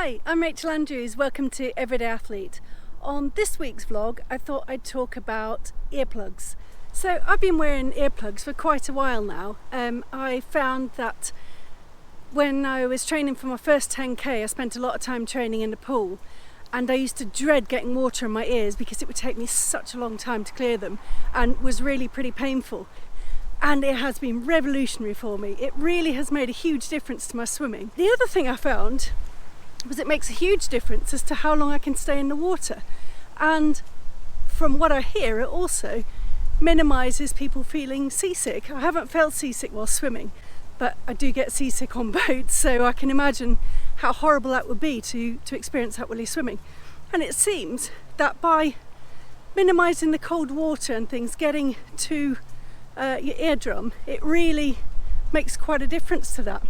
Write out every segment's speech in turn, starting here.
Hi, I'm Rachel Andrews. Welcome to Everyday Athlete. On this week's vlog, I thought I'd talk about earplugs. So I've been wearing earplugs for quite a while now. I found that when I was training for my first 10k, I spent a lot of time training in the pool, and I used to dread getting water in my ears because it would take me such a long time to clear them and was really pretty painful. And it has been revolutionary for me. It really has made a huge difference to my swimming. The other thing I found was it makes a huge difference as to how long I can stay in the water. And from what I hear, it also minimises people feeling seasick. I haven't felt seasick while swimming, but I do get seasick on boats, so I can imagine how horrible that would be to experience that while you're swimming. And it seems that by minimising the cold water and things getting to your eardrum, it really makes quite a difference to that.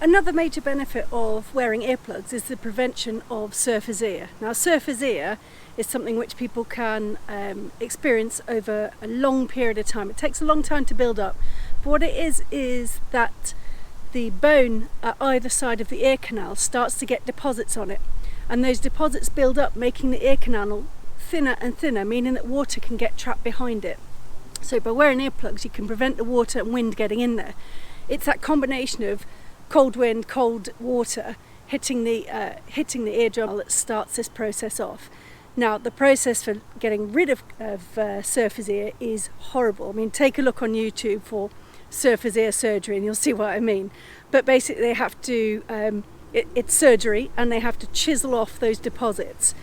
Another major benefit of wearing earplugs is the prevention of surfer's ear. Now, surfer's ear is something which people can experience over a long period of time. It takes a long time to build up, but what it is that the bone at either side of the ear canal starts to get deposits on it, and those deposits build up, making the ear canal thinner and thinner, meaning that water can get trapped behind it. So by wearing earplugs, you can prevent the water and wind getting in there. It's that combination of cold wind, cold water hitting the eardrum that starts this process off. Now, the process for getting rid of surfer's ear is horrible. I mean, take a look on YouTube for surfer's ear surgery and you'll see what I mean. But basically they have to, it's surgery, and they have to chisel off those deposits,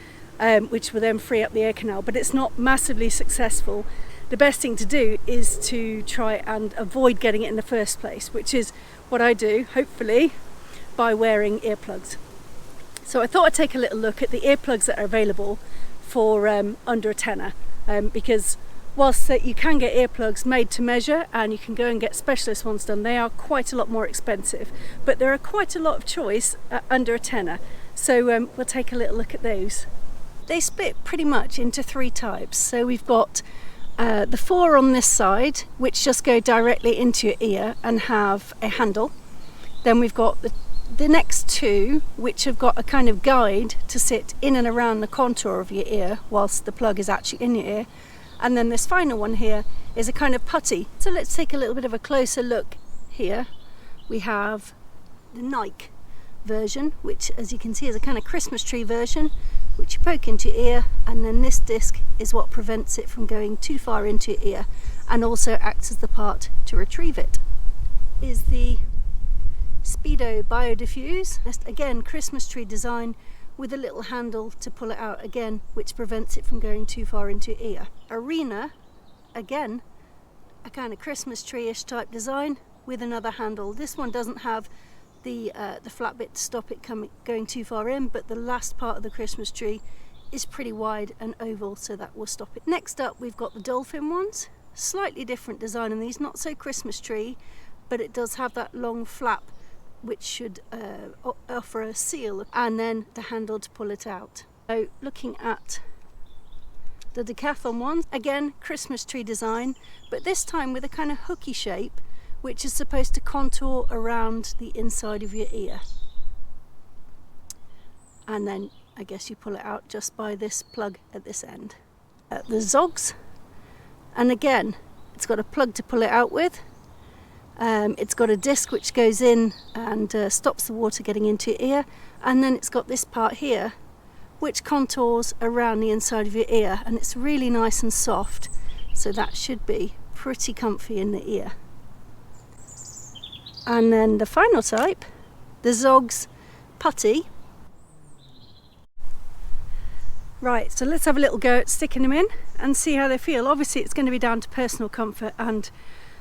which will then free up the ear canal, but it's not massively successful. The best thing to do is to try and avoid getting it in the first place, which is what I do, hopefully, by wearing earplugs. So I thought I'd take a little look at the earplugs that are available for under a tenner, because whilst you can get earplugs made to measure and you can go and get specialist ones done, they are quite a lot more expensive, but there are quite a lot of choice under a tenner. So we'll take a little look at those. They split pretty much into three types. So we've got the four on this side, which just go directly into your ear and have a handle. Then we've got the next two, which have got a kind of guide to sit in and around the contour of your ear whilst the plug is actually in your ear. And then this final one here is a kind of putty. So let's take a little bit of a closer look here. We have the Nike version, which, as you can see, is a kind of Christmas tree version, which you poke into your ear, and then this disc is what prevents it from going too far into your ear and also acts as the part to retrieve it. Is the Speedo BioFUSE, again Christmas tree design, with a little handle to pull it out again, which prevents it from going too far into your ear. Arena, again a kind of Christmas tree-ish type design with another handle. This one doesn't have the flat bit to stop it going too far in, but the last part of the Christmas tree is pretty wide and oval, so that will stop it. Next up, we've got the Dolfin ones. Slightly different design on these, not so Christmas tree, but it does have that long flap which should offer a seal, and then the handle to pull it out. So looking at the Decathlon ones, again Christmas tree design, but this time with a kind of hooky shape, which is supposed to contour around the inside of your ear. And then I guess you pull it out just by this plug at this end. The Zoggs, and again it's got a plug to pull it out with. It's got a disc which goes in and stops the water getting into your ear, and then it's got this part here which contours around the inside of your ear, and it's really nice and soft, so that should be pretty comfy in the ear. And then the final type, the Zoggs putty. Right, so let's have a little go at sticking them in and see how they feel. Obviously it's going to be down to personal comfort and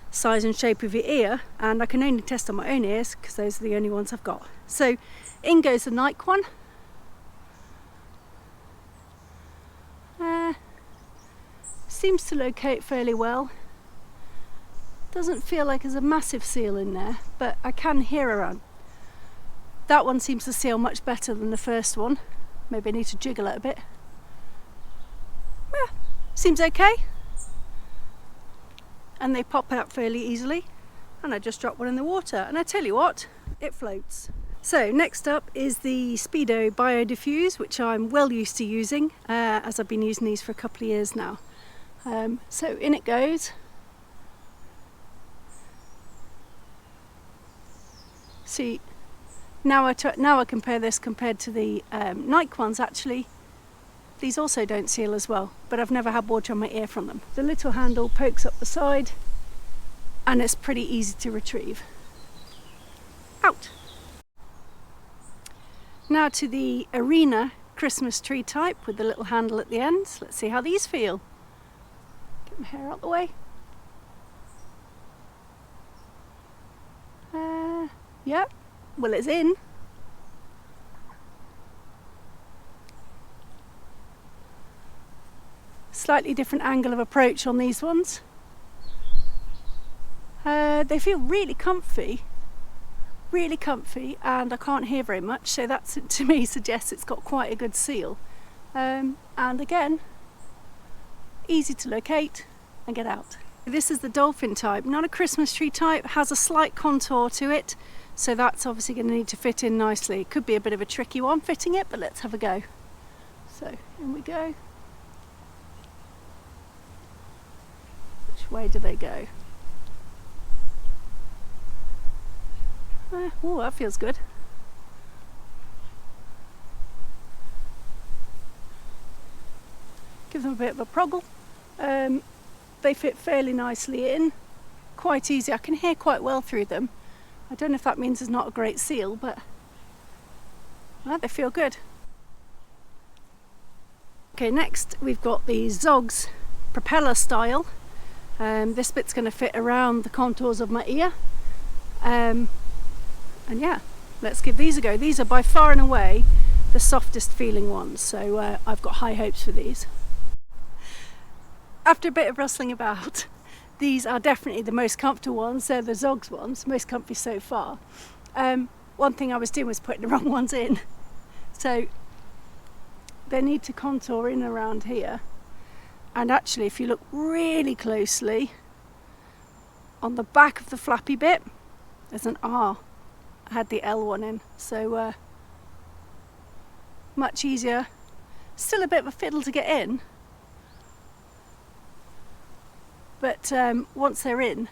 size and shape of your ear, and I can only test on my own ears because those are the only ones I've got. So in goes the Nike one. Seems to locate fairly well. Doesn't feel like there's a massive seal in there, but I can hear around. That one seems to seal much better than the first one. Maybe I need to jiggle it a bit. Yeah, seems okay. And they pop out fairly easily, and I just drop one in the water, and I tell you what, it floats. So next up is the Speedo BioFUSE, which I'm well used to using as I've been using these for a couple of years now. So in it goes. See, now I compare this compared to the Nike ones. Actually, these also don't seal as well, but I've never had water on my ear from them. The little handle pokes up the side and it's pretty easy to retrieve. Out! Now to the Arena Christmas tree type with the little handle at the end. Let's see how these feel. Get my hair out the way. Yep, well, it's in. Slightly different angle of approach on these ones. They feel really comfy, and I can't hear very much, so that to me suggests it's got quite a good seal. And again, easy to locate and get out. This is the Dolfin type, not a Christmas tree type, has a slight contour to it, so that's obviously going to need to fit in nicely. It could be a bit of a tricky one fitting it, but let's have a go. So in we go. Which way do they go? Oh, that feels good. Give them a bit of a proggle. They fit fairly nicely in, quite easy. I can hear quite well through them. I don't know if that means there's not a great seal, but well, they feel good. Okay, next we've got the Zoggs propeller style. This bit's going to fit around the contours of my ear. And yeah, let's give these a go. These are by far and away the softest feeling ones, so I've got high hopes for these. After a bit of rustling about, these are definitely the most comfortable ones. They're the Zoggs ones, most comfy so far. One thing I was doing was putting the wrong ones in. So they need to contour in around here. And actually, if you look really closely, on the back of the flappy bit, there's an R. I had the L one in, so much easier. Still a bit of a fiddle to get in, but once they're in,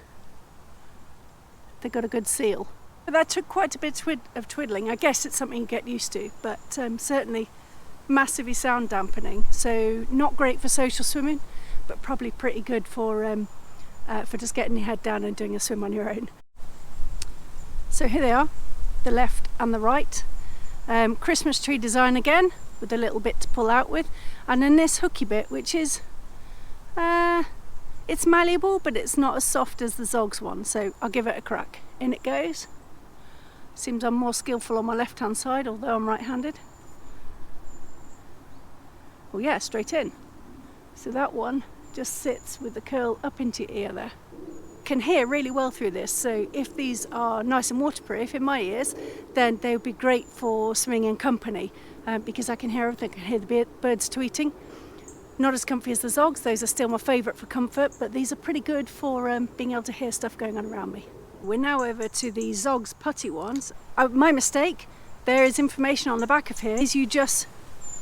they've got a good seal. But that took quite a bit of twiddling. I guess it's something you get used to, but certainly massively sound dampening. So not great for social swimming, but probably pretty good for just getting your head down and doing a swim on your own. So here they are, the left and the right. Christmas tree design again, with a little bit to pull out with, and then this hooky bit, which is it's malleable, but it's not as soft as the Zoggs one, so I'll give it a crack. In it goes. Seems I'm more skillful on my left hand side, although I'm right handed. Oh yeah, straight in. So that one just sits with the curl up into your ear there. Can hear really well through this, so if these are nice and waterproof in my ears, then they would be great for swimming in company, because I can hear everything. I can hear the birds tweeting. Not as comfy as the Zoggs, those are still my favourite for comfort, but these are pretty good for being able to hear stuff going on around me. We're now over to the Zoggs putty ones. My mistake, there is information on the back of here, is you just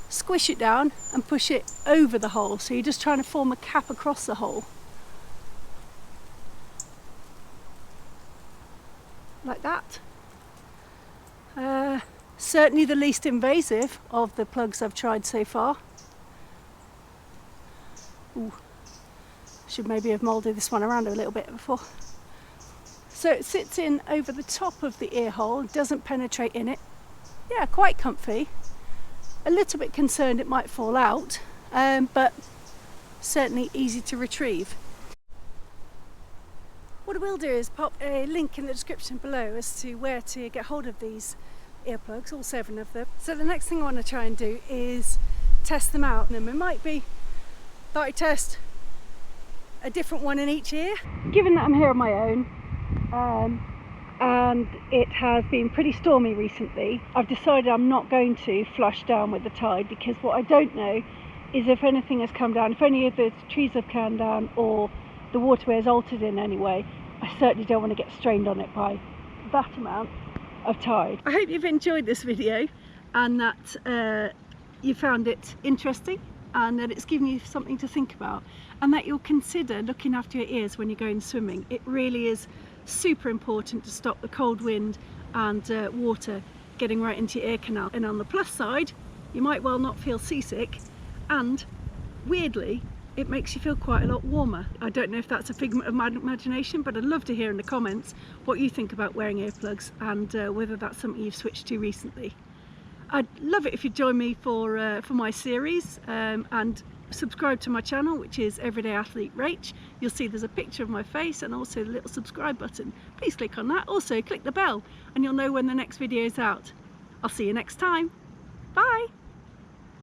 squish it down and push it over the hole, so you're just trying to form a cap across the hole. Like that. Certainly the least invasive of the plugs I've tried so far. Ooh. Should maybe have moulded this one around a little bit before. So it sits in over the top of the ear hole, doesn't penetrate in it. Yeah, quite comfy. A little bit concerned it might fall out, but certainly easy to retrieve. What I will do is pop a link in the description below as to where to get hold of these earplugs, all 7 of them. So the next thing I want to try and do is test them out, and it might be that I test a different one in each ear. Given that I'm here on my own, and it has been pretty stormy recently, I've decided I'm not going to flush down with the tide, because what I don't know is if anything has come down, if any of the trees have come down or the waterway has altered in any way. I certainly don't want to get strained on it by that amount. of tide. I hope you've enjoyed this video and that you found it interesting and that it's given you something to think about, and that you'll consider looking after your ears when you're going swimming. It really is super important to stop the cold wind and water getting right into your ear canal. And on the plus side, you might well not feel seasick, and weirdly it makes you feel quite a lot warmer. I don't know if that's a figment of my imagination, but I'd love to hear in the comments what you think about wearing earplugs and whether that's something you've switched to recently. I'd love it if you'd join me for my series and subscribe to my channel, which is Everyday Athlete Rach. You'll see there's a picture of my face and also the little subscribe button. Please click on that. Also click the bell and you'll know when the next video is out. I'll see you next time. Bye.